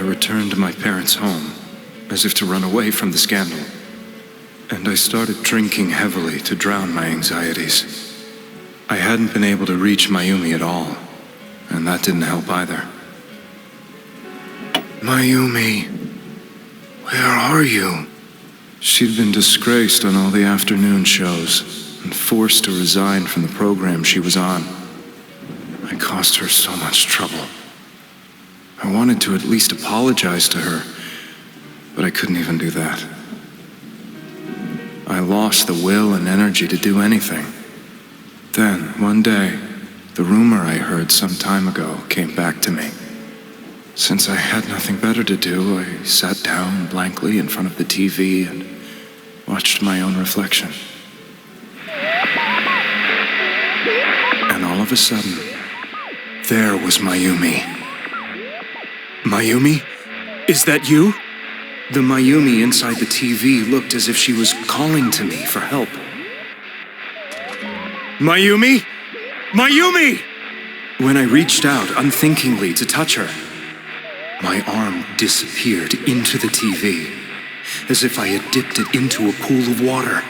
I returned to my parents' home, as if to run away from the scandal. And I started drinking heavily to drown my anxieties. I hadn't been able to reach Mayumi at all, and that didn't help either. Mayumi, where are you? She'd been disgraced on all the afternoon shows and forced to resign from the program she was on. I caused her so much trouble. I wanted to at least apologize to her, but I couldn't even do that. I lost the will and energy to do anything. Then, one day, the rumor I heard some time ago came back to me. Since I had nothing better to do, I sat down blankly in front of the TV and watched my own reflection. And all of a sudden, there was Mayumi. Mayumi? Is that you? The Mayumi inside the TV looked as if she was calling to me for help. Mayumi? Mayumi! When I reached out unthinkingly to touch her, my arm disappeared into the TV, as if I had dipped it into a pool of water.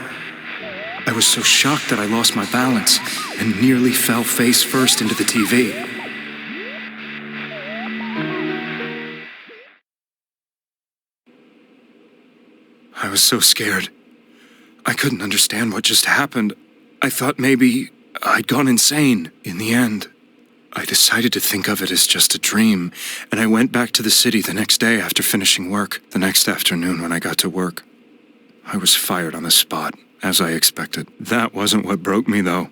I was so shocked that I lost my balance and nearly fell face first into the TV. I was so scared. I couldn't understand what just happened. I thought maybe I'd gone insane. In the end, I decided to think of it as just a dream, and I went back to the city the next day after finishing work. The next afternoon when I got to work, I was fired on the spot, as I expected. That wasn't what broke me, though.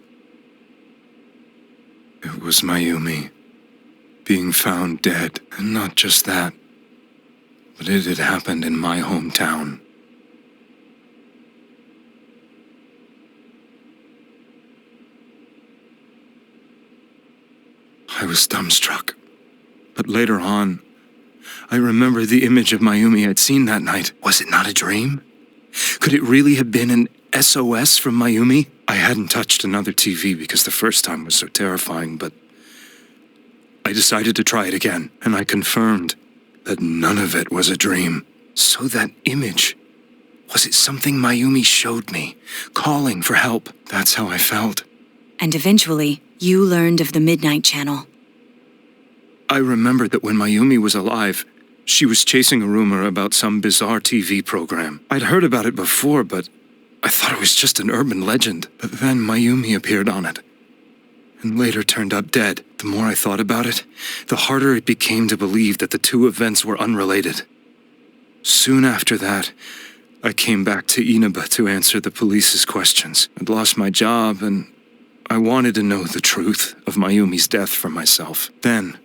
It was Mayumi being found dead, and not just that, but it had happened in my hometown. I was dumbstruck. But later on, I remember the image of Mayumi I'd seen that night. Was it not a dream? Could it really have been an SOS from Mayumi? I hadn't touched another TV because the first time was so terrifying, but I decided to try it again, and I confirmed that none of it was a dream. So that image, was it something Mayumi showed me, calling for help? That's how I felt. And eventually, you learned of the Midnight Channel. I remembered that when Mayumi was alive, she was chasing a rumor about some bizarre TV program. I'd heard about it before, but I thought it was just an urban legend. But then Mayumi appeared on it, and later turned up dead. The more I thought about it, the harder it became to believe that the two events were unrelated. Soon after that, I came back to Inaba to answer the police's questions. I'd lost my job, and I wanted to know the truth of Mayumi's death for myself. Then,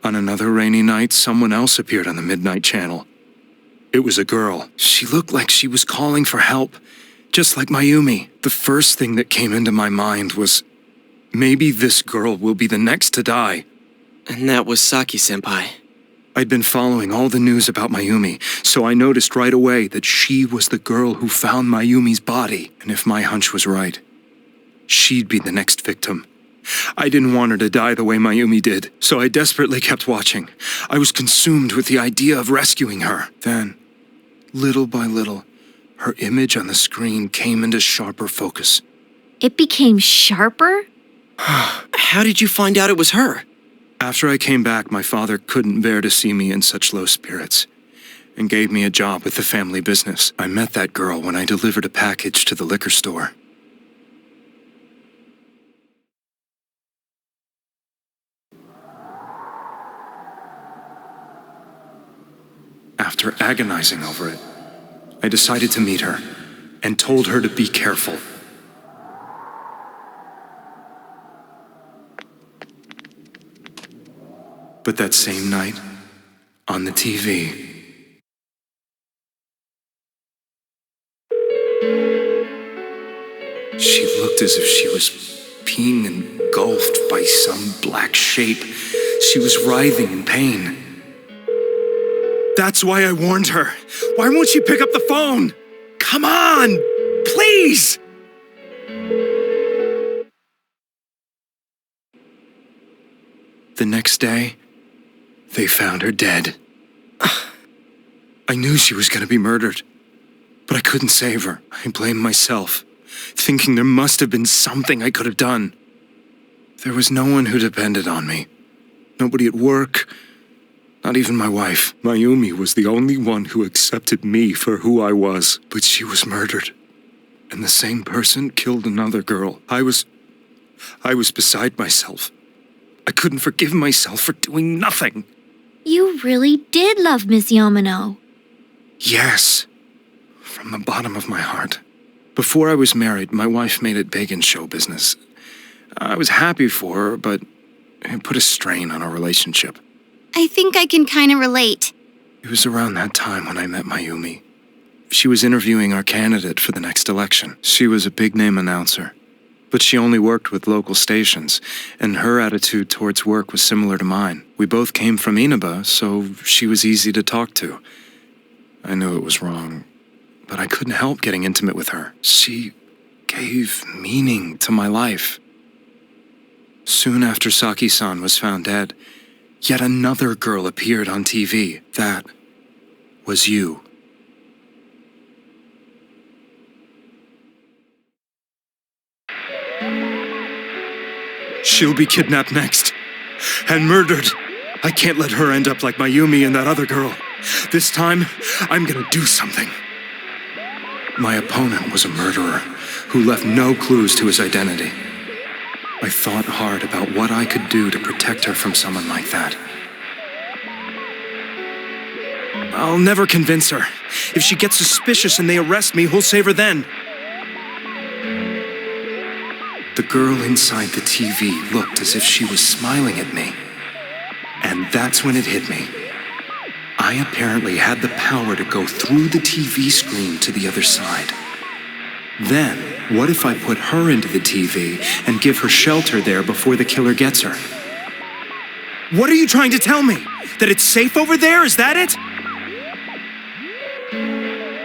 on another rainy night, someone else appeared on the Midnight Channel. It was a girl. She looked like she was calling for help, just like Mayumi. The first thing that came into my mind was, maybe this girl will be the next to die. And that was Saki-senpai. I'd been following all the news about Mayumi, so I noticed right away that she was the girl who found Mayumi's body. And if my hunch was right, she'd be the next victim. I didn't want her to die the way Mayumi did, so I desperately kept watching. I was consumed with the idea of rescuing her. Then, little by little, her image on the screen came into sharper focus. It became sharper? How did you find out it was her? After I came back, my father couldn't bear to see me in such low spirits, and gave me a job with the family business. I met that girl when I delivered a package to the liquor store. After agonizing over it, I decided to meet her and told her to be careful. But that same night, on the TV, she looked as if she was being engulfed by some black shape. She was writhing in pain. That's why I warned her. Why won't she pick up the phone? Come on, please! The next day, they found her dead. I knew she was going to be murdered, but I couldn't save her. I blamed myself, thinking there must have been something I could have done. There was no one who depended on me. Nobody at work, not even my wife. Mayumi was the only one who accepted me for who I was, but she was murdered. And the same person killed another girl. I was beside myself. I couldn't forgive myself for doing nothing. You really did love Miss Yamano. Yes, from the bottom of my heart. Before I was married, my wife made it big in show business. I was happy for her, but it put a strain on our relationship. I think I can kind of relate. It was around that time when I met Mayumi. She was interviewing our candidate for the next election. She was a big-name announcer, but she only worked with local stations, and her attitude towards work was similar to mine. We both came from Inaba, so she was easy to talk to. I knew it was wrong, but I couldn't help getting intimate with her. She gave meaning to my life. Soon after Saki-san was found dead, yet another girl appeared on TV. That was you. She'll be kidnapped next. And murdered. I can't let her end up like Mayumi and that other girl. This time, I'm gonna do something. My opponent was a murderer who left no clues to his identity. I thought hard about what I could do to protect her from someone like that. I'll never convince her. If she gets suspicious and they arrest me, who'll save her then? The girl inside the TV looked as if she was smiling at me. And that's when it hit me. I apparently had the power to go through the TV screen to the other side. Then, what if I put her into the TV and give her shelter there before the killer gets her? What are you trying to tell me? That it's safe over there? Is that it?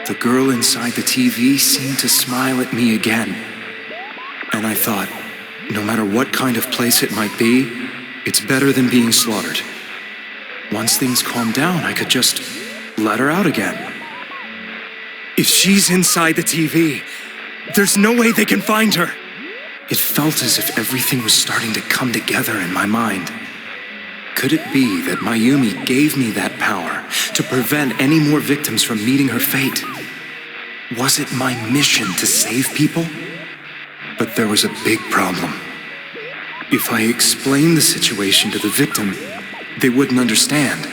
The girl inside the TV seemed to smile at me again. And I thought, no matter what kind of place it might be, it's better than being slaughtered. Once things calm down, I could just let her out again. If she's inside the TV, there's no way they can find her. It felt as if everything was starting to come together in my mind. Could it be that Mayumi gave me that power to prevent any more victims from meeting her fate? Was it my mission to save people? But there was a big problem. If I explained the situation to the victim, they wouldn't understand.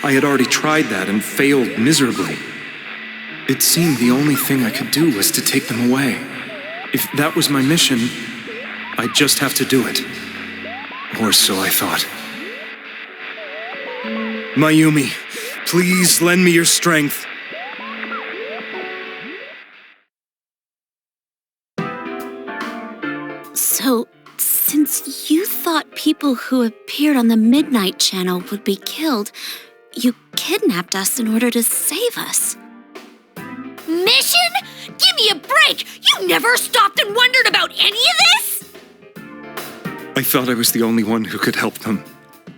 I had already tried that and failed miserably. It seemed the only thing I could do was to take them away. If that was my mission, I'd just have to do it. Or so I thought. Mayumi, please lend me your strength. So, since you thought people who appeared on the Midnight Channel would be killed, you kidnapped us in order to save us. Mission? Give me a break! You never stopped and wondered about any of this? I thought I was the only one who could help them.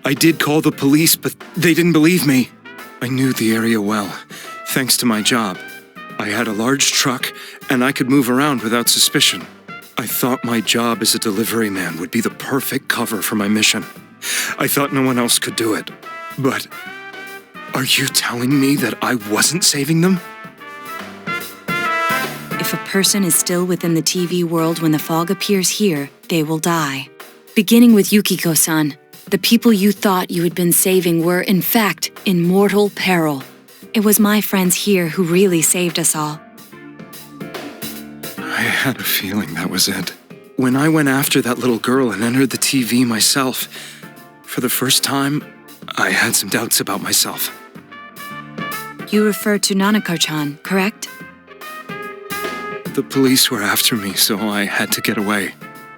I did call the police, but they didn't believe me. I knew the area well, thanks to my job. I had a large truck, and I could move around without suspicion. I thought my job as a delivery man would be the perfect cover for my mission. I thought no one else could do it. But are you telling me that I wasn't saving them? If a person is still within the TV world when the fog appears here, they will die. Beginning with Yukiko-san, the people you thought you had been saving were, in fact, in mortal peril. It was my friends here who really saved us all. I had a feeling that was it. When I went after that little girl and entered the TV myself, for the first time, I had some doubts about myself. You refer to Nanako-chan, correct? The police were after me, so I had to get away.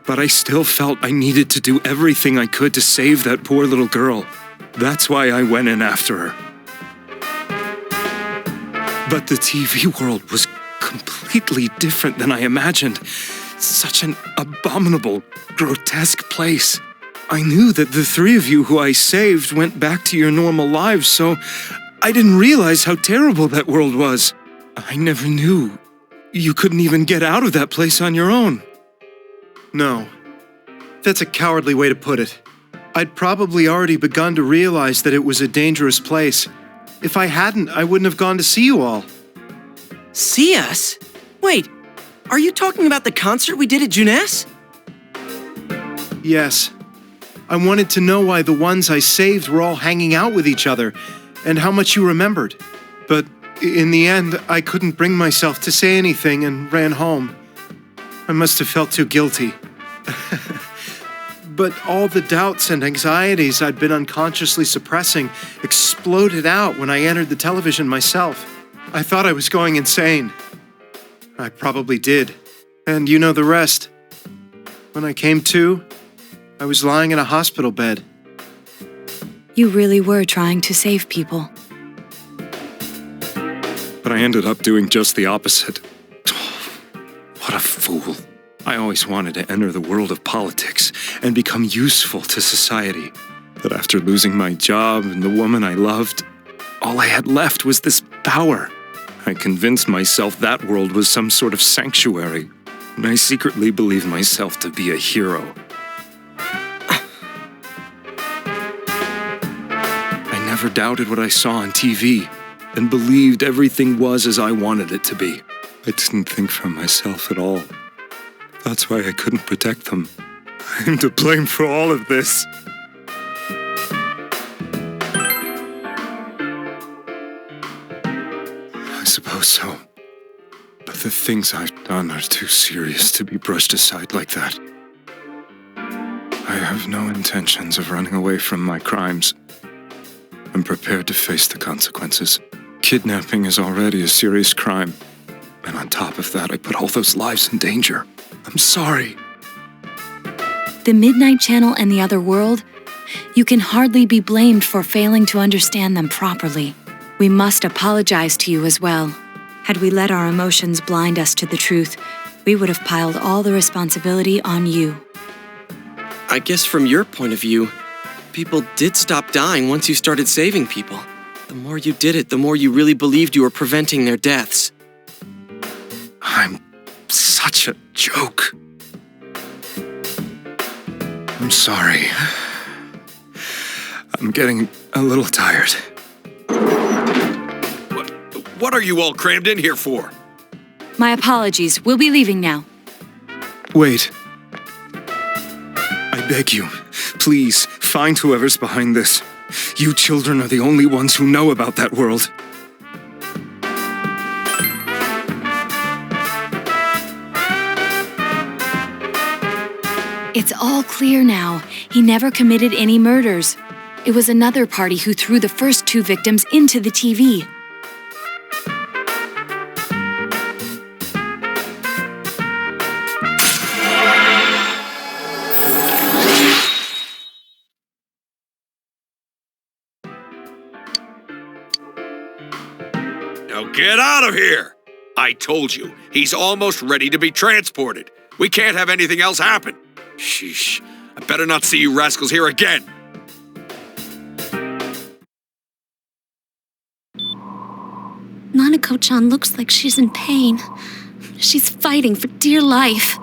But I still felt I needed to do everything I could to save that poor little girl. That's why I went in after her. But the TV world was completely different than I imagined. Such an abominable, grotesque place. I knew that the three of you who I saved went back to your normal lives, so I didn't realize how terrible that world was. I never knew. You couldn't even get out of that place on your own. No. That's a cowardly way to put it. I'd probably already begun to realize that it was a dangerous place. If I hadn't, I wouldn't have gone to see you all. See us? Wait, are you talking about the concert we did at Juness? Yes. I wanted to know why the ones I saved were all hanging out with each other, and how much you remembered. But in the end, I couldn't bring myself to say anything and ran home. I must have felt too guilty. But all the doubts and anxieties I'd been unconsciously suppressing exploded out when I entered the television myself. I thought I was going insane. I probably did. And you know the rest. When I came to, I was lying in a hospital bed. You really were trying to save people. But I ended up doing just the opposite. What a fool. I always wanted to enter the world of politics and become useful to society. But after losing my job and the woman I loved, all I had left was this power. I convinced myself that world was some sort of sanctuary, and I secretly believed myself to be a hero. I never doubted what I saw on TV, and believed everything was as I wanted it to be. I didn't think for myself at all. That's why I couldn't protect them. I'm to blame for all of this. I suppose so. But the things I've done are too serious to be brushed aside like that. I have no intentions of running away from my crimes. I'm prepared to face the consequences. Kidnapping is already a serious crime. And on top of that, I put all those lives in danger. I'm sorry. The Midnight Channel and the other world, you can hardly be blamed for failing to understand them properly. We must apologize to you as well. Had we let our emotions blind us to the truth, we would have piled all the responsibility on you. I guess from your point of view, people did stop dying once you started saving people. The more you did it, the more you really believed you were preventing their deaths. I'm such a joke. I'm sorry. I'm getting a little tired. What are you all crammed in here for? My apologies. We'll be leaving now. Wait. I beg you, please, find whoever's behind this. You children are the only ones who know about that world. It's all clear now. He never committed any murders. It was another party who threw the first two victims into the TV. Now get out of here! I told you, he's almost ready to be transported. We can't have anything else happen. Sheesh, I better not see you rascals here again. Nanako-chan looks like she's in pain. She's fighting for dear life.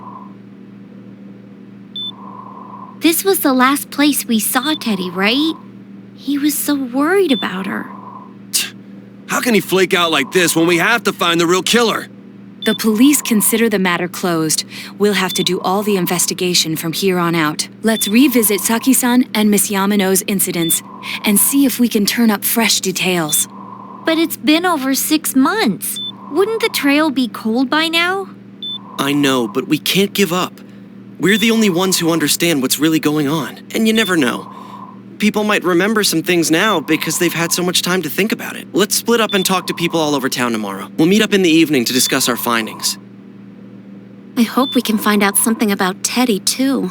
This was the last place we saw Teddy, right? He was so worried about her. How can he flake out like this when we have to find the real killer? The police consider the matter closed. We'll have to do all the investigation from here on out. Let's revisit Saki-san and Miss Yamano's incidents and see if we can turn up fresh details. But it's been over 6 months. Wouldn't the trail be cold by now? I know, but we can't give up. We're the only ones who understand what's really going on, and you never know. People might remember some things now because they've had so much time to think about it. Let's split up and talk to people all over town tomorrow. We'll meet up in the evening to discuss our findings. I hope we can find out something about Teddy, too.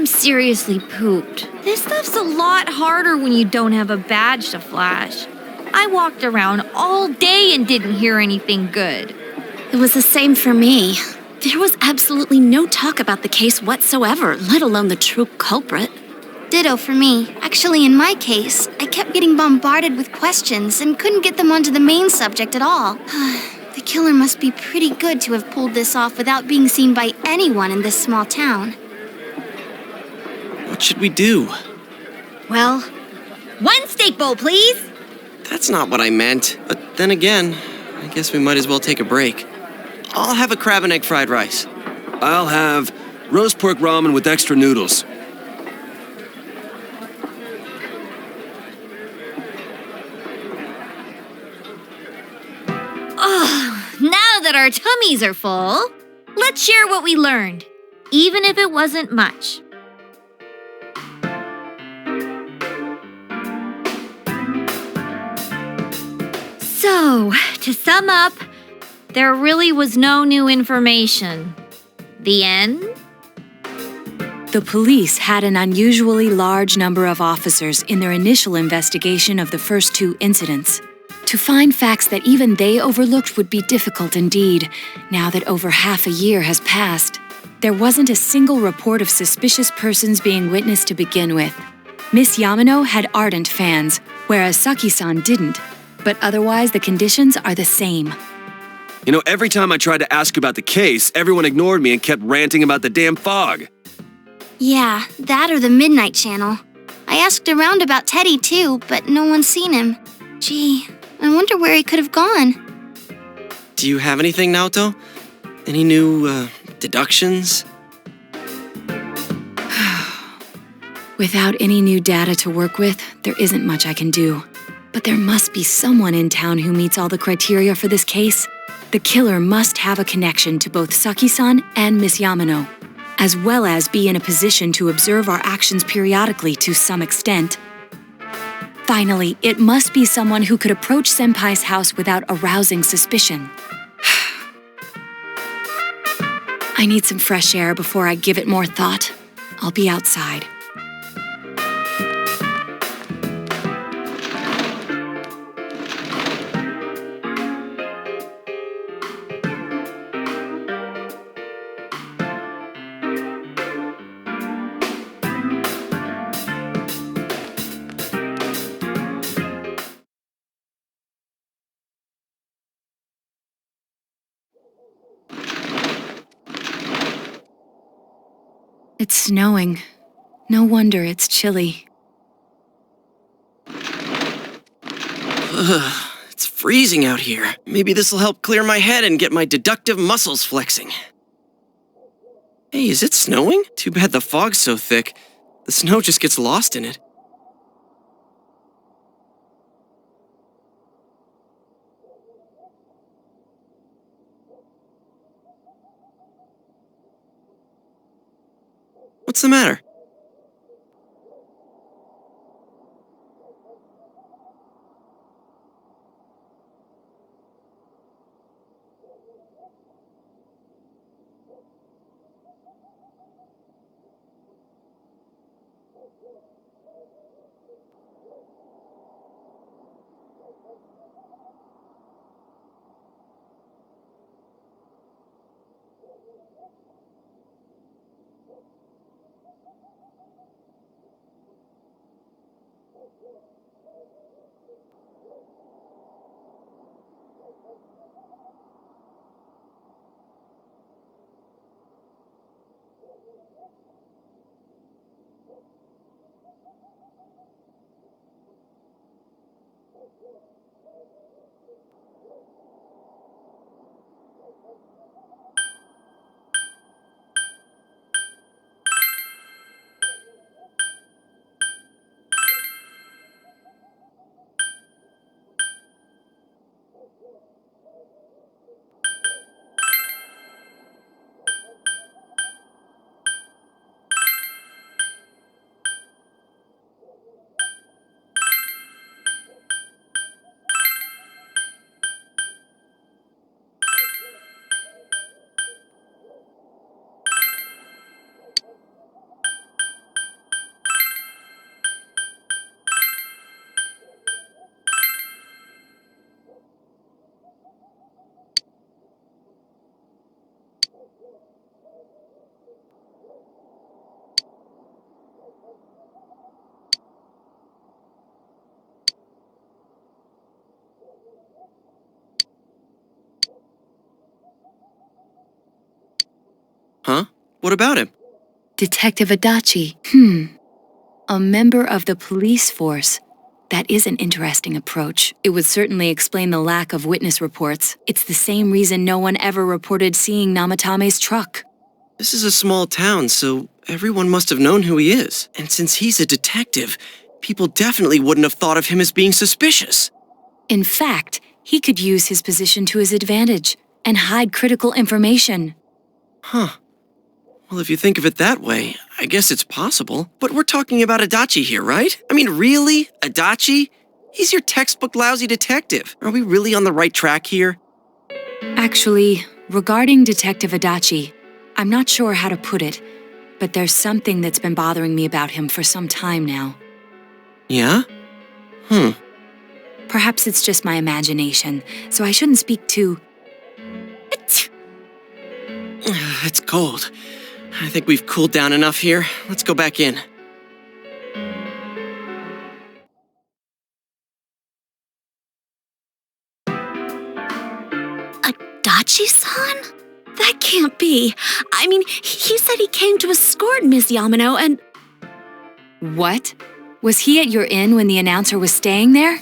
I'm seriously pooped. This stuff's a lot harder when you don't have a badge to flash. I walked around all day and didn't hear anything good. It was the same for me. There was absolutely no talk about the case whatsoever, let alone the true culprit. Ditto for me. Actually, in my case, I kept getting bombarded with questions and couldn't get them onto the main subject at all. The killer must be pretty good to have pulled this off without being seen by anyone in this small town. What should we do? Well, one steak bowl, please. That's not what I meant. But then again, I guess we might as well take a break. I'll have a crab and egg fried rice. I'll have roast pork ramen with extra noodles. Now that our tummies are full, let's share what we learned, even if it wasn't much. So, to sum up, there really was no new information. The end? The police had an unusually large number of officers in their initial investigation of the first two incidents. To find facts that even they overlooked would be difficult indeed, now that over half a year has passed. There wasn't a single report of suspicious persons being witnessed to begin with. Miss Yamano had ardent fans, whereas Saki-san didn't, but otherwise the conditions are the same. You know, every time I tried to ask about the case, everyone ignored me and kept ranting about the damn fog. Yeah, that or the Midnight Channel. I asked around about Teddy too, but no one's seen him. Gee, I wonder where he could have gone. Do you have anything, Naoto? Any new, deductions? Without any new data to work with, there isn't much I can do. But there must be someone in town who meets all the criteria for this case. The killer must have a connection to both Saki-san and Miss Yamano, as well as be in a position to observe our actions periodically to some extent. Finally, it must be someone who could approach Senpai's house without arousing suspicion. I need some fresh air before I give it more thought. I'll be outside. It's snowing. No wonder it's chilly. It's freezing out here. Maybe this'll help clear my head and get my deductive muscles flexing. Hey, is it snowing? Too bad the fog's so thick. The snow just gets lost in it. What's the matter? What about him? Detective Adachi. A member of the police force. That is an interesting approach. It would certainly explain the lack of witness reports. It's the same reason no one ever reported seeing Namatame's truck. This is a small town, so everyone must have known who he is. And since he's a detective, people definitely wouldn't have thought of him as being suspicious. In fact, he could use his position to his advantage and hide critical information. Huh. Well, if you think of it that way, I guess it's possible. But we're talking about Adachi here, right? I mean, really? Adachi? He's your textbook lousy detective. Are we really on the right track here? Actually, regarding Detective Adachi, I'm not sure how to put it, but there's something that's been bothering me about him for some time now. Yeah? Perhaps it's just my imagination, so I shouldn't speak too... It's cold. I think we've cooled down enough here. Let's go back in. Adachi-san? That can't be. I mean, he said he came to escort Ms. Yamano and... What? Was he at your inn when the announcer was staying there?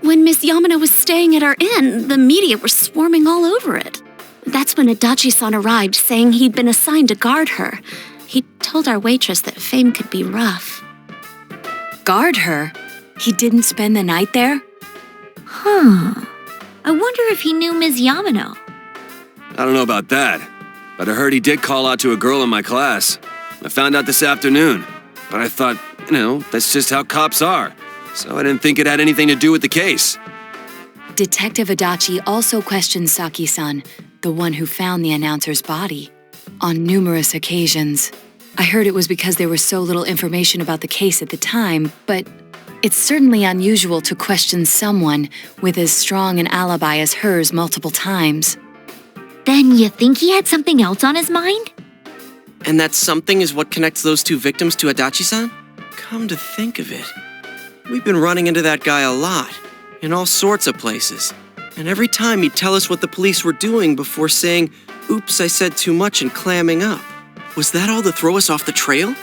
When Ms. Yamano was staying at our inn, the media were swarming all over it. That's when Adachi-san arrived, saying he'd been assigned to guard her. He told our waitress that fame could be rough. Guard her? He didn't spend the night there? I wonder if he knew Ms. Yamano. I don't know about that, but I heard he did call out to a girl in my class. I found out this afternoon, but I thought, that's just how cops are. So I didn't think it had anything to do with the case. Detective Adachi also questioned Saki-san, the one who found the announcer's body, on numerous occasions. I heard it was because there was so little information about the case at the time, but it's certainly unusual to question someone with as strong an alibi as hers multiple times. Then you think he had something else on his mind? And that something is what connects those two victims to Adachi-san? Come to think of it, we've been running into that guy a lot, in all sorts of places. And every time he'd tell us what the police were doing before saying, "Oops, I said too much," and clamming up. Was that all to throw us off the trail?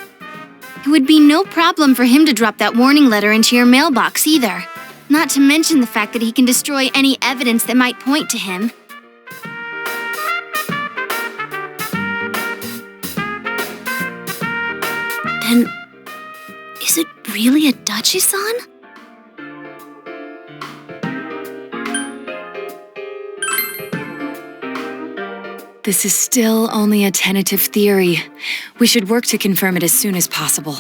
It would be no problem for him to drop that warning letter into your mailbox either. Not to mention the fact that he can destroy any evidence that might point to him. Then, is it really Adachi-san? This is still only a tentative theory. We should work to confirm it as soon as possible.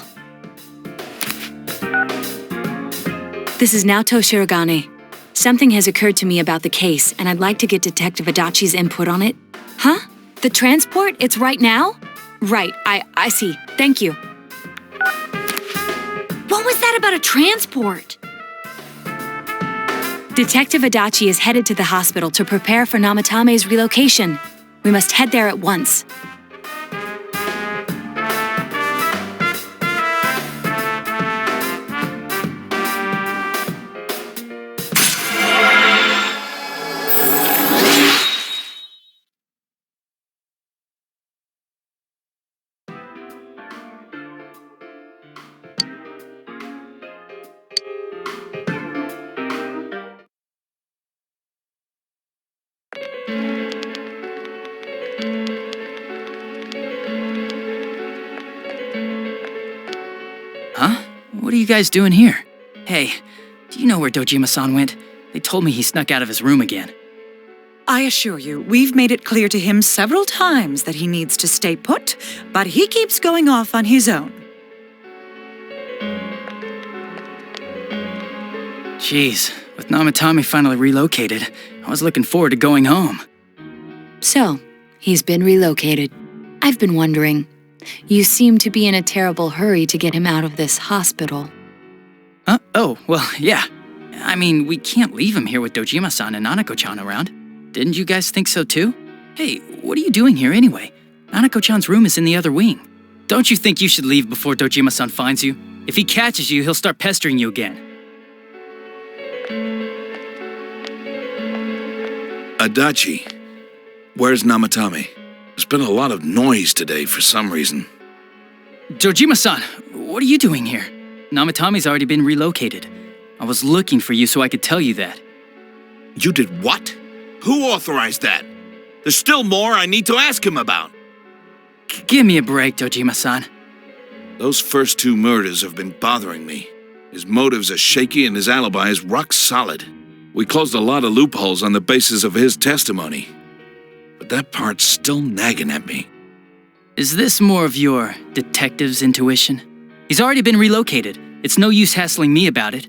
This is Naoto Shirogane. Something has occurred to me about the case, and I'd like to get Detective Adachi's input on it. Huh? The transport? It's right now? Right, I see. Thank you. What was that about a transport? Detective Adachi is headed to the hospital to prepare for Namatame's relocation. We must head there at once. Huh? What are you guys doing here? Hey, do you know where Dojima-san went? They told me he snuck out of his room again. I assure you, we've made it clear to him several times that he needs to stay put, but he keeps going off on his own. Jeez, with Namatame finally relocated, I was looking forward to going home. So, he's been relocated. I've been wondering. You seem to be in a terrible hurry to get him out of this hospital. Oh, well, yeah. I mean, we can't leave him here with Dojima-san and Nanako-chan around. Didn't you guys think so too? Hey, what are you doing here anyway? Nanako-chan's room is in the other wing. Don't you think you should leave before Dojima-san finds you? If he catches you, he'll start pestering you again. Adachi, where's Namatame? There's been a lot of noise today for some reason. Dojima-san, what are you doing here? Namatame's already been relocated. I was looking for you so I could tell you that. You did what? Who authorized that? There's still more I need to ask him about. Give me a break, Dojima-san. Those first 2 murders have been bothering me. His motives are shaky and his alibi is rock solid. We closed a lot of loopholes on the basis of his testimony. But that part's still nagging at me. Is this more of your detective's intuition? He's already been relocated. It's no use hassling me about it.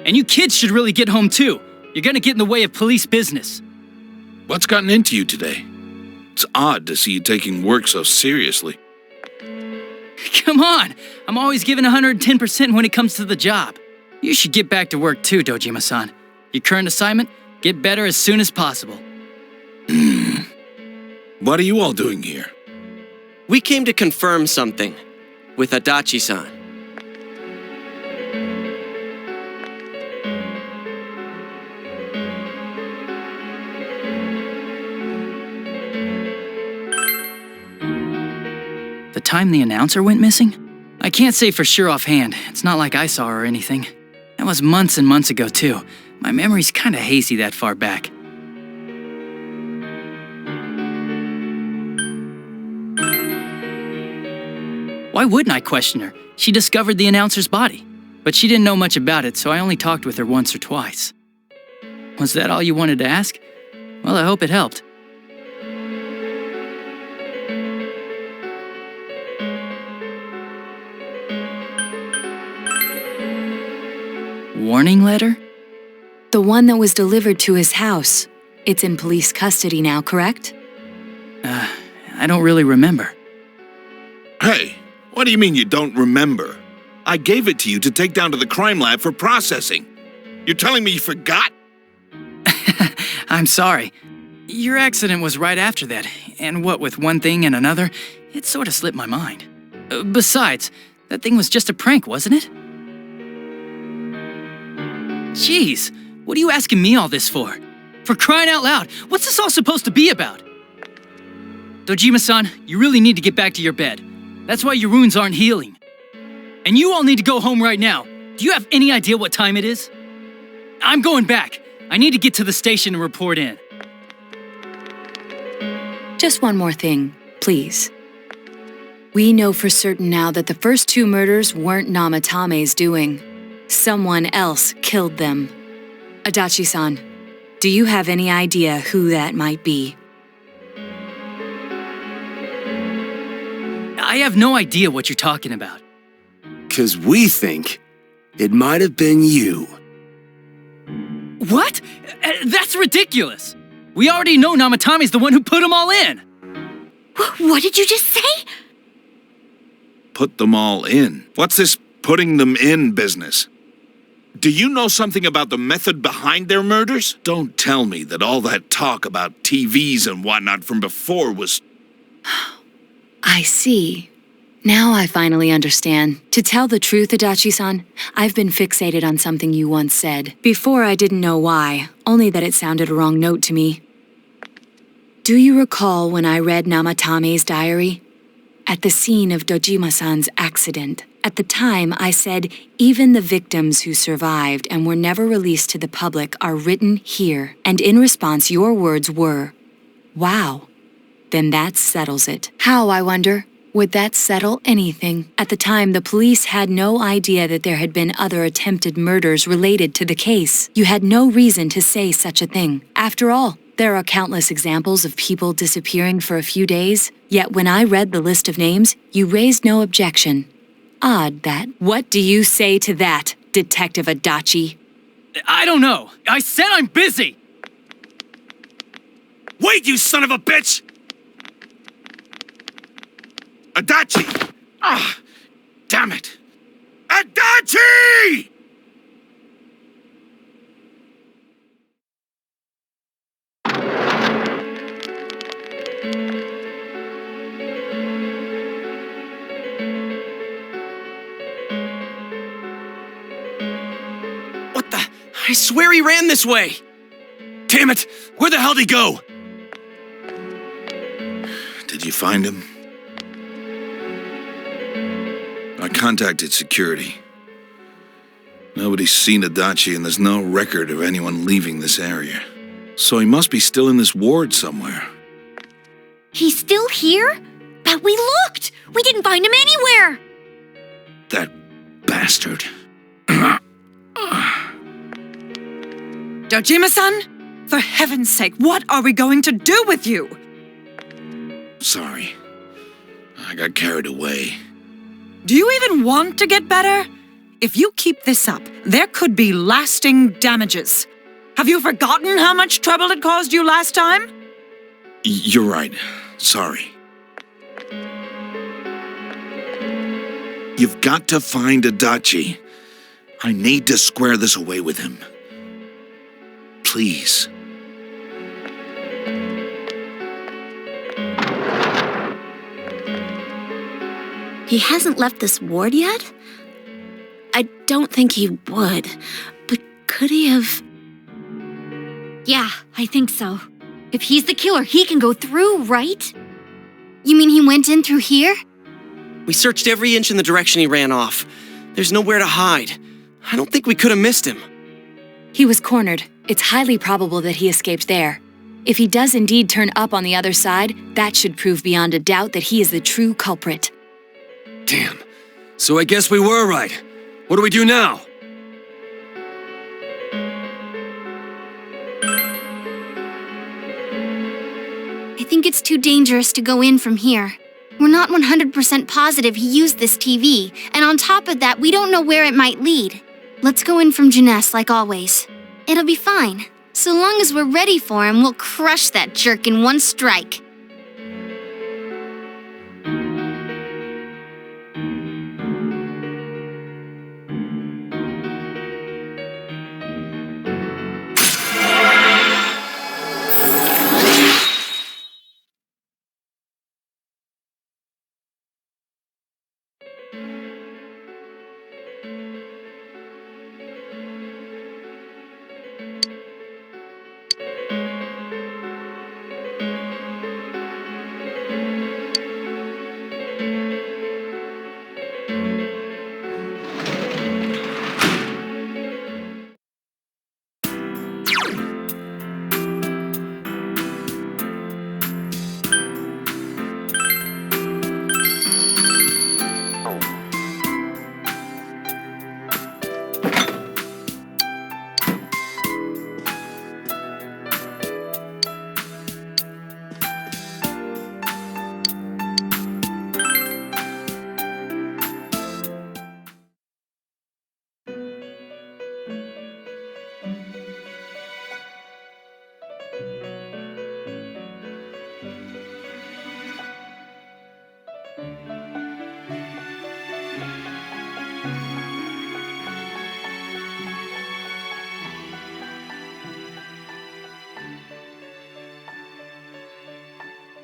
And you kids should really get home too. You're gonna get in the way of police business. What's gotten into you today? It's odd to see you taking work so seriously. Come on! I'm always giving 110% when it comes to the job. You should get back to work too, Dojima-san. Your current assignment? Get better as soon as possible. What are you all doing here? We came to confirm something with Adachi-san. The time the announcer went missing? I can't say for sure offhand. It's not like I saw her or anything. That was months and months ago too. My memory's kinda hazy that far back. Why wouldn't I question her? She discovered the announcer's body. But she didn't know much about it, so I only talked with her once or twice. Was that all you wanted to ask? Well, I hope it helped. Warning letter? The one that was delivered to his house. It's in police custody now, correct? I don't really remember. Hey, what do you mean you don't remember? I gave it to you to take down to the crime lab for processing. You're telling me you forgot? I'm sorry. Your accident was right after that, and what with one thing and another, it sort of slipped my mind. Besides, that thing was just a prank, wasn't it? Jeez, what are you asking me all this for? For crying out loud, what's this all supposed to be about? Dojima-san, you really need to get back to your bed. That's why your wounds aren't healing. And you all need to go home right now. Do you have any idea what time it is? I'm going back. I need to get to the station and report in. Just one more thing, please. We know for certain now that the first 2 murders weren't Namatame's doing. Someone else killed them. Adachi-san, do you have any idea who that might be? I have no idea what you're talking about. 'Cause we think it might have been you. What? That's ridiculous! We already know Namatame's the one who put them all in! What did you just say? Put them all in. What's this putting them in business? Do you know something about the method behind their murders? Don't tell me that all that talk about TVs and whatnot from before was... I see. Now I finally understand. To tell the truth, Adachi-san, I've been fixated on something you once said. Before I didn't know why, only that it sounded a wrong note to me. Do you recall when I read Namatame's diary? At the scene of Dojima-san's accident. At the time, I said, even the victims who survived and were never released to the public are written here. And in response, your words were, wow. Then that settles it. How, I wonder? Would that settle anything? At the time, the police had no idea that there had been other attempted murders related to the case. You had no reason to say such a thing. After all, there are countless examples of people disappearing for a few days. Yet when I read the list of names, you raised no objection. Odd that. What do you say to that, Detective Adachi? I don't know. I said I'm busy! Wait, you son of a bitch! Adachi! Ah, damn it! Adachi! What the? I swear he ran this way! Damn it! Where the hell did he go? Did you find him? I contacted security. Nobody's seen Adachi and there's no record of anyone leaving this area. So he must be still in this ward somewhere. He's still here? But we looked! We didn't find him anywhere! That bastard. Dojima-san, for heaven's sake, what are we going to do with you? Sorry. I got carried away. Do you even want to get better? If you keep this up, there could be lasting damages. Have you forgotten how much trouble it caused you last time? You're right. Sorry. You've got to find Adachi. I need to square this away with him. Please. He hasn't left this ward yet? I don't think he would, but could he have... Yeah, I think so. If he's the killer, he can go through, right? You mean he went in through here? We searched every inch in the direction he ran off. There's nowhere to hide. I don't think we could have missed him. He was cornered. It's highly probable that he escaped there. If he does indeed turn up on the other side, that should prove beyond a doubt that he is the true culprit. Damn. So I guess we were right. What do we do now? I think it's too dangerous to go in from here. We're not 100% positive he used this TV, and on top of that, we don't know where it might lead. Let's go in from Jeunesse like always. It'll be fine. So long as we're ready for him, we'll crush that jerk in one strike.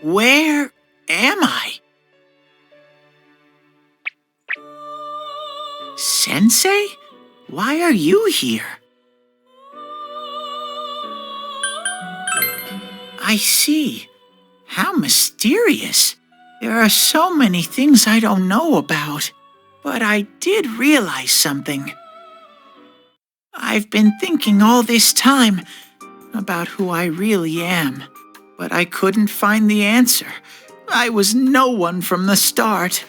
Where am I? Sensei? Why are you here? I see. How mysterious. There are so many things I don't know about. But I did realize something. I've been thinking all this time about who I really am. But I couldn't find the answer. I was no one from the start.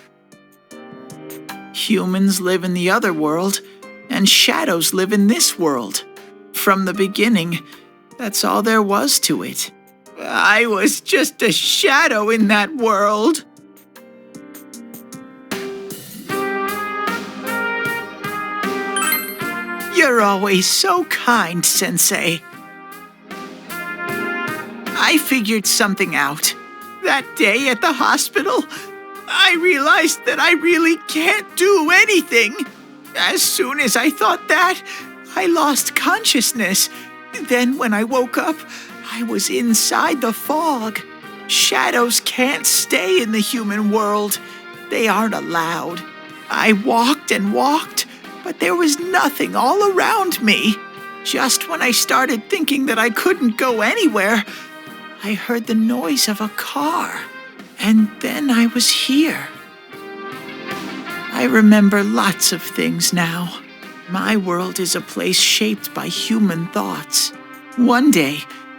Humans live in the other world, and shadows live in this world. From the beginning, that's all there was to it. I was just a shadow in that world. You're always so kind, Sensei. I figured something out. That day at the hospital, I realized that I really can't do anything. As soon as I thought that, I lost consciousness. Then when I woke up, I was inside the fog. Shadows can't stay in the human world. They aren't allowed. I walked and walked, but there was nothing all around me. Just when I started thinking that I couldn't go anywhere, I heard the noise of a car, And then I was here. I remember lots of things now. My world is a place shaped by human thoughts. One day,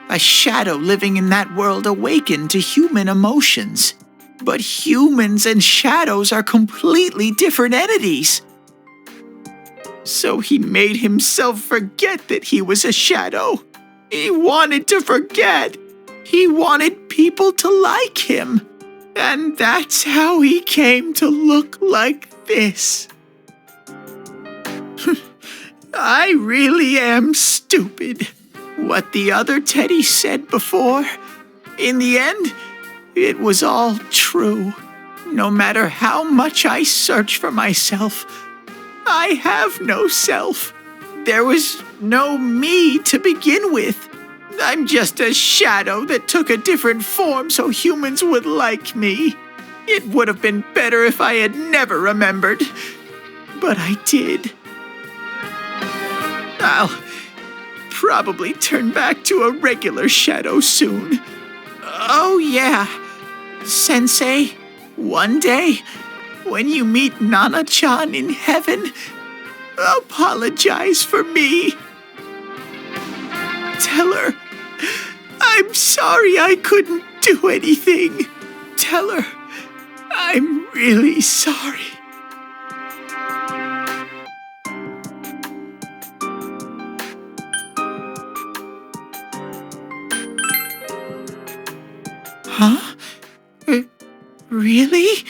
a shadow living in that world awakened to human emotions. But humans and shadows are completely different entities. So he made himself forget that he was a shadow. He wanted to forget. He wanted people to like him. And that's how he came to look like this. I really am stupid. What the other Teddy said before, in the end, it was all true. No matter how much I search for myself, I have no self. There was no me to begin with. I'm just a shadow that took a different form so humans would like me. It would have been better if I had never remembered. But I did. I'll probably turn back to a regular shadow soon. Oh yeah, Sensei, one day, when you meet Nana-chan in heaven, apologize for me. Tell her, I'm sorry I couldn't do anything. Tell her, I'm really sorry. Huh? Really?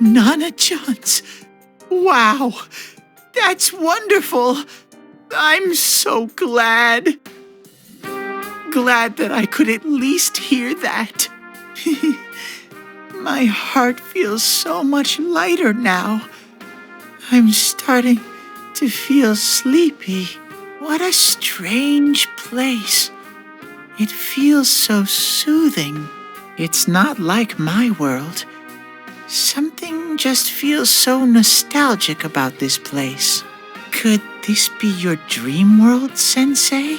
Nana-chan's. Wow, that's wonderful. I'm so glad. Glad that I could at least hear that. My heart feels so much lighter now. I'm starting to feel sleepy. What a strange place. It feels so soothing. It's not like my world. Something just feels so nostalgic about this place. Could this be your dream world, Sensei?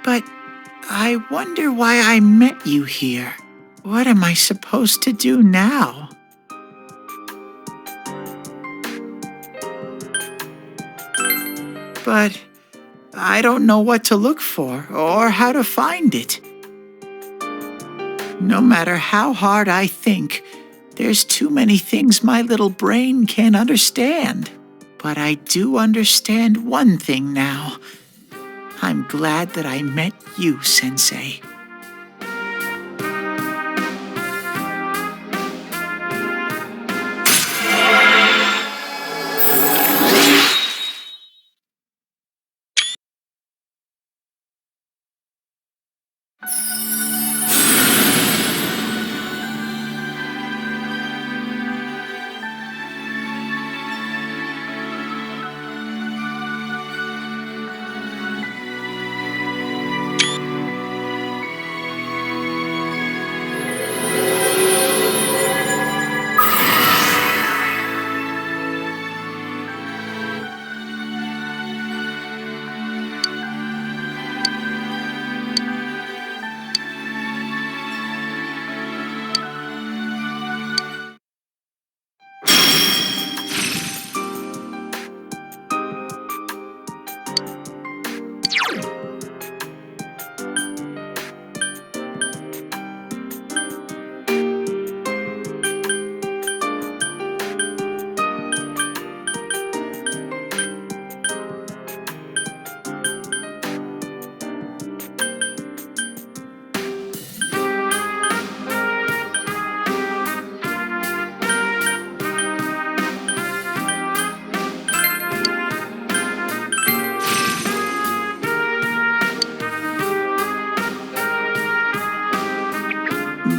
But I wonder why I met you here. What am I supposed to do now? But I don't know what to look for or how to find it. No matter how hard I think, there's too many things my little brain can't understand. But I do understand one thing now. I'm glad that I met you, Sensei.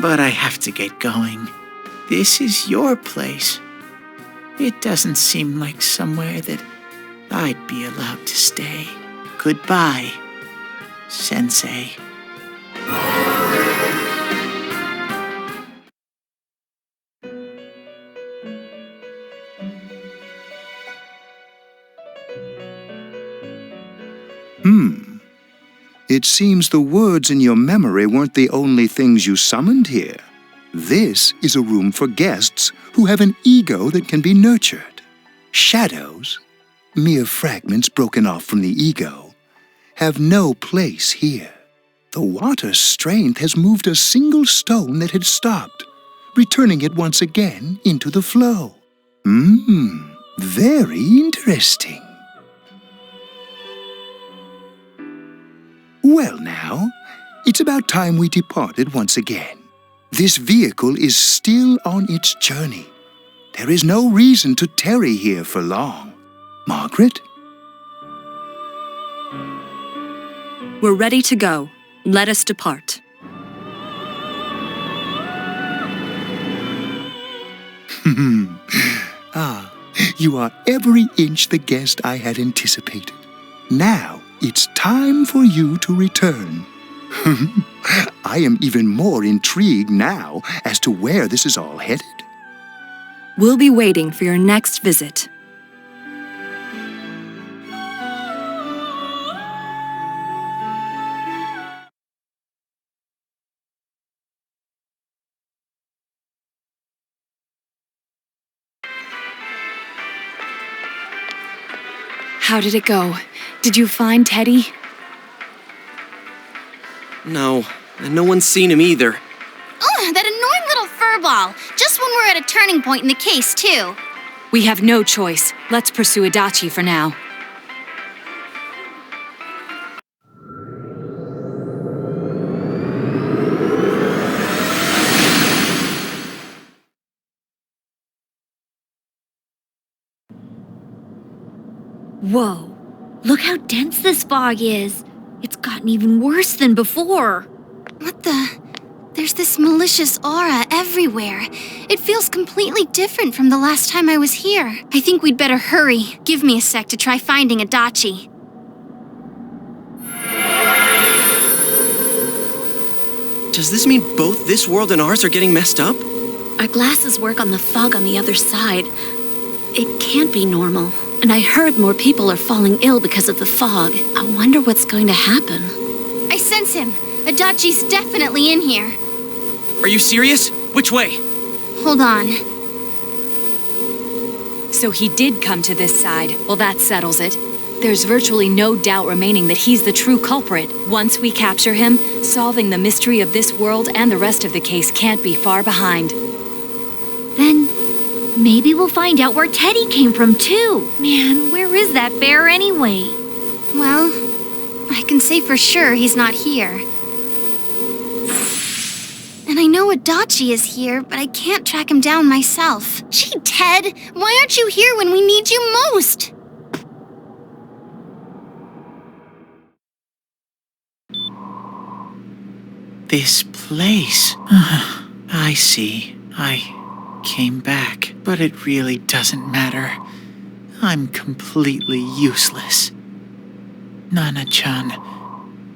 But I have to get going. this is your place. It doesn't seem like somewhere that I'd be allowed to stay. Goodbye, Sensei. It seems the words in your memory weren't the only things you summoned here. This is a room for guests who have an ego that can be nurtured. Shadows, mere fragments broken off from the ego, have no place here. The water's strength has moved a single stone that had stopped, returning it once again into the flow. Very interesting. Well now, it's about time we departed once again. This vehicle is still on its journey. There is no reason to tarry here for long. Margaret? We're ready to go. Let us depart. You are every inch the guest I had anticipated. Now, it's time for you to return. I am even more intrigued now as to where this is all headed. We'll be waiting for your next visit. How did it go? Did you find Teddy? No, and no one's seen him either. Oh, that annoying little furball. Just when we're at a turning point in the case, too. We have no choice. Let's pursue Adachi for now. Whoa. Look how dense this fog is. It's gotten even worse than before. What the? There's this malicious aura everywhere. It feels completely different from the last time I was here. I think we'd better hurry. Give me a sec to try finding Adachi. Does this mean both this world and ours are getting messed up? Our glasses work on the fog on the other side. It can't be normal. And I heard more people are falling ill because of the fog. I wonder what's going to happen. I sense him. Adachi's definitely in here. Are you serious? Which way? Hold on. So he did come to this side. Well, that settles it. There's virtually no doubt remaining that he's the true culprit. Once we capture him, solving the mystery of this world and the rest of the case can't be far behind. Then maybe we'll find out where Teddy came from, too. Man, where is that bear anyway? Well, I can say for sure he's not here. And I know Adachi is here, but I can't track him down myself. Gee, Ted, why aren't you here when we need you most? This place. I see. I came back, but it really doesn't matter. I'm completely useless. Nana-chan,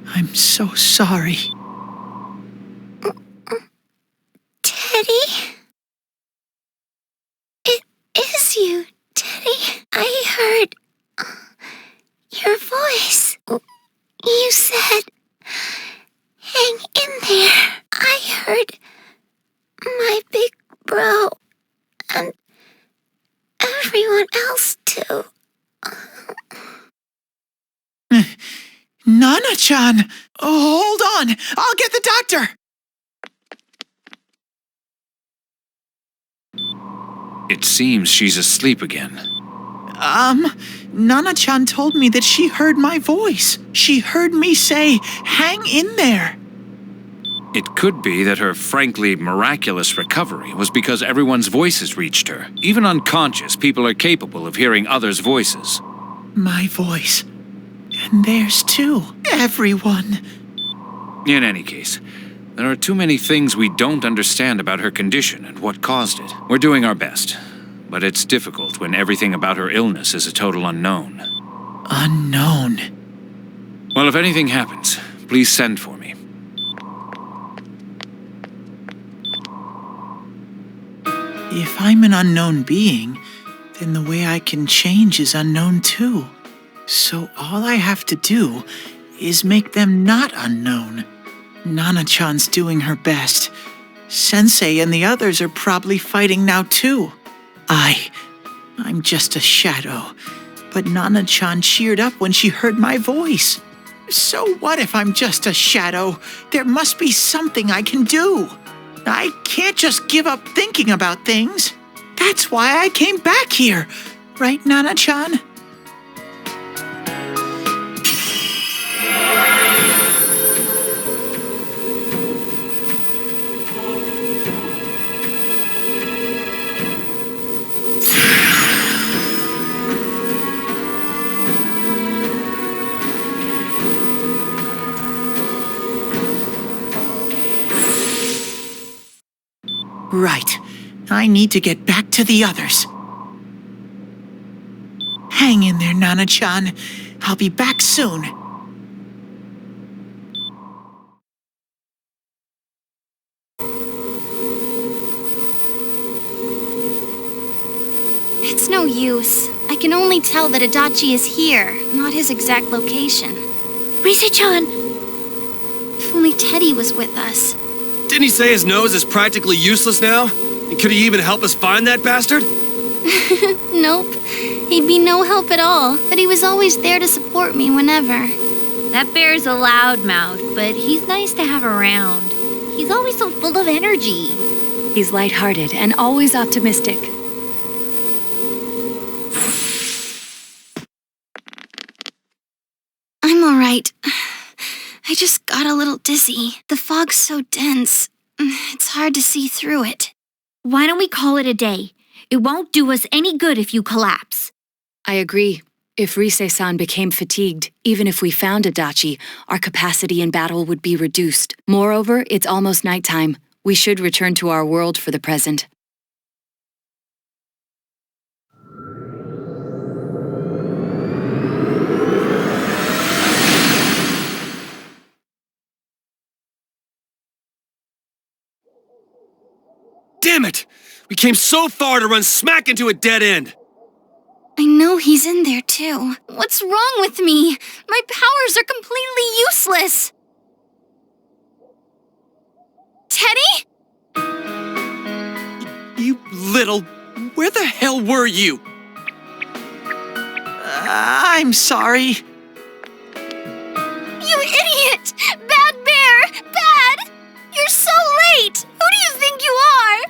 I'm so sorry. Teddy? It is you, Teddy. I heard your voice. You said, hang in there. I heard my big bro and everyone else too. Nana-chan! Oh, hold on! I'll get the doctor! It seems she's asleep again. Nana-chan told me that she heard my voice. She heard me say, hang in there. It could be that her frankly miraculous recovery was because everyone's voices reached her. Even unconscious, people are capable of hearing others' voices. My voice. And theirs too. Everyone. In any case, There are too many things we don't understand about her condition and what caused it. We're doing our best, but it's difficult when everything about her illness is a total unknown. Unknown? Well, if anything happens, please send for me. If I'm an unknown being, then the way I can change is unknown too. So all I have to do is make them not unknown. Nana-chan's doing her best. Sensei and the others are probably fighting now too. I'm just a shadow. But Nana-chan cheered up when she heard my voice. So what if I'm just a shadow? There must be something I can do. I can't just give up thinking about things. That's why I came back here. Right, Nana-chan? Right. I need to get back to the others. Hang in there, Nana-chan. I'll be back soon. It's no use. I can only tell that Adachi is here, not his exact location. Rise-chan! If only Teddy was with us. Didn't he say his nose is practically useless now? And could he even help us find that bastard? Nope. He'd be no help at all, but he was always there to support me whenever. That bear's a loudmouth, but he's nice to have around. He's always so full of energy. He's lighthearted and always optimistic. I'm all right. I just got a little dizzy. The fog's so dense. It's hard to see through it. Why don't we call it a day? It won't do us any good if you collapse. I agree. If Rise-san became fatigued, even if we found Adachi, our capacity in battle would be reduced. Moreover, it's almost nighttime. We should return to our world for the present. Damn it! We came so far to run smack into a dead end! I know he's in there too. What's wrong with me? My powers are completely useless. Teddy? You little... Where the hell were you? I'm sorry. You idiot! Bad bear! Bad! You're so late! Who do you think you are?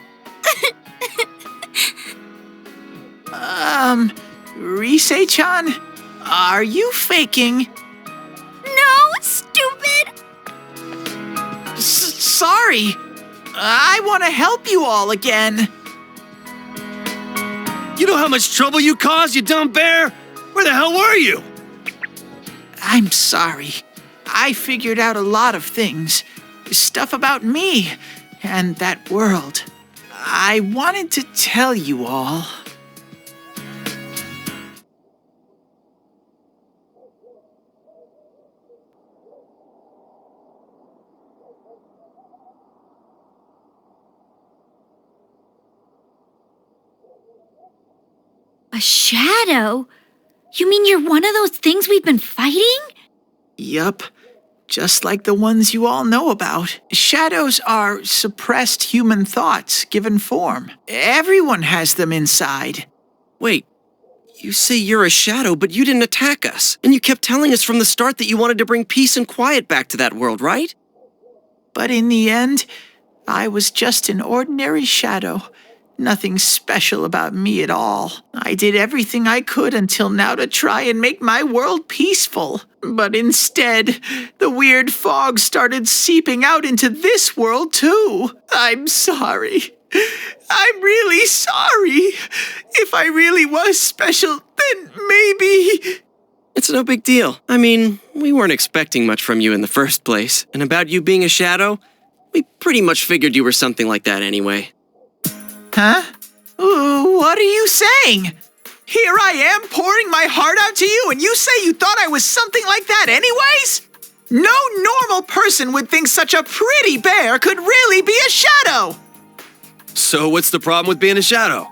Rise-chan, are you faking? No, stupid! Sorry. I want to help you all again. You know how much trouble you caused, you dumb bear? Where the hell were you? I'm sorry. I figured out a lot of things. Stuff about me and that world. I wanted to tell you all. A shadow? You mean you're one of those things we've been fighting? Yup. Just like the ones you all know about. Shadows are suppressed human thoughts given form. Everyone has them inside. Wait, you say you're a shadow, but you didn't attack us. And you kept telling us from the start that you wanted to bring peace and quiet back to that world, right? But in the end, I was just an ordinary shadow. Nothing special about me at all. I did everything I could until now to try and make my world peaceful. But instead, the weird fog started seeping out into this world too. I'm sorry. I'm really sorry. If I really was special, then maybe... It's no big deal. I mean, we weren't expecting much from you in the first place. And about you being a shadow, We pretty much figured you were something like that anyway. Huh? What are you saying? Here I am pouring my heart out to you, and you say you thought I was something like that anyways? No normal person would think such a pretty bear could really be a shadow! So what's the problem with being a shadow?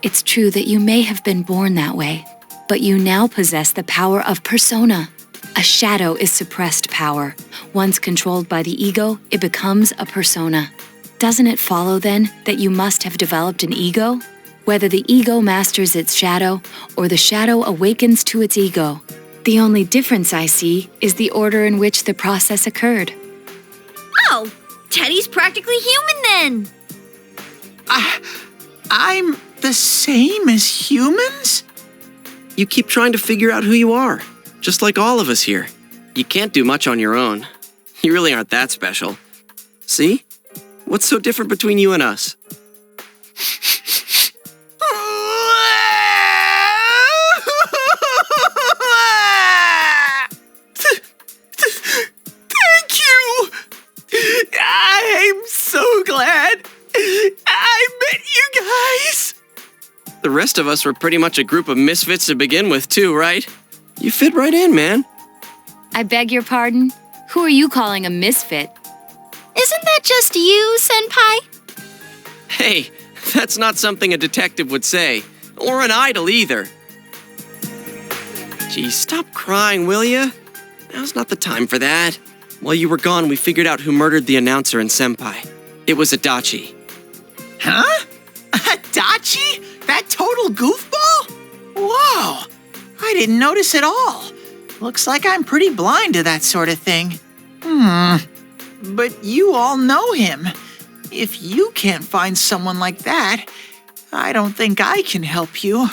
It's true that you may have been born that way, but you now possess the power of persona. A shadow is suppressed power. Once controlled by the ego, it becomes a persona. Doesn't it follow then that you must have developed an ego? Whether the ego masters its shadow or the shadow awakens to its ego. The only difference I see is the order in which the process occurred. Oh, Teddy's practically human then. I'm the same as humans? You keep trying to figure out who you are, just like all of us here. You can't do much on your own. You really aren't that special. See? What's so different between you and us? Thank you! I'm so glad I met you guys! The rest of us were pretty much a group of misfits to begin with, too, right? You fit right in, man. I beg your pardon? Who are you calling a misfit? Isn't that just you, Senpai? Hey, that's not something a detective would say. Or an idol either. Geez, stop crying, will ya? Now's not the time for that. While you were gone, we figured out who murdered the announcer and Senpai. It was Adachi. Huh? Adachi? That total goofball? Whoa! I didn't notice at all. Looks like I'm pretty blind to that sort of thing. But you all know him. If you can't find someone like that, I don't think I can help you.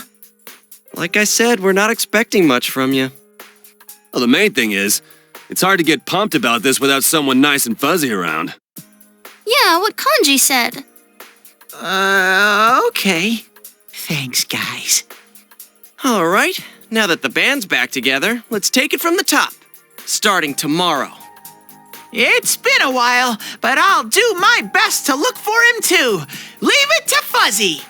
Like I said, we're not expecting much from you. Well, the main thing is, it's hard to get pumped about this without someone nice and fuzzy around. Yeah, what Kanji said. Okay. Thanks, guys. All right, now that the band's back together, let's take it from the top. Starting tomorrow. It's been a while, but I'll do my best to look for him too. Leave it to Fuzzy.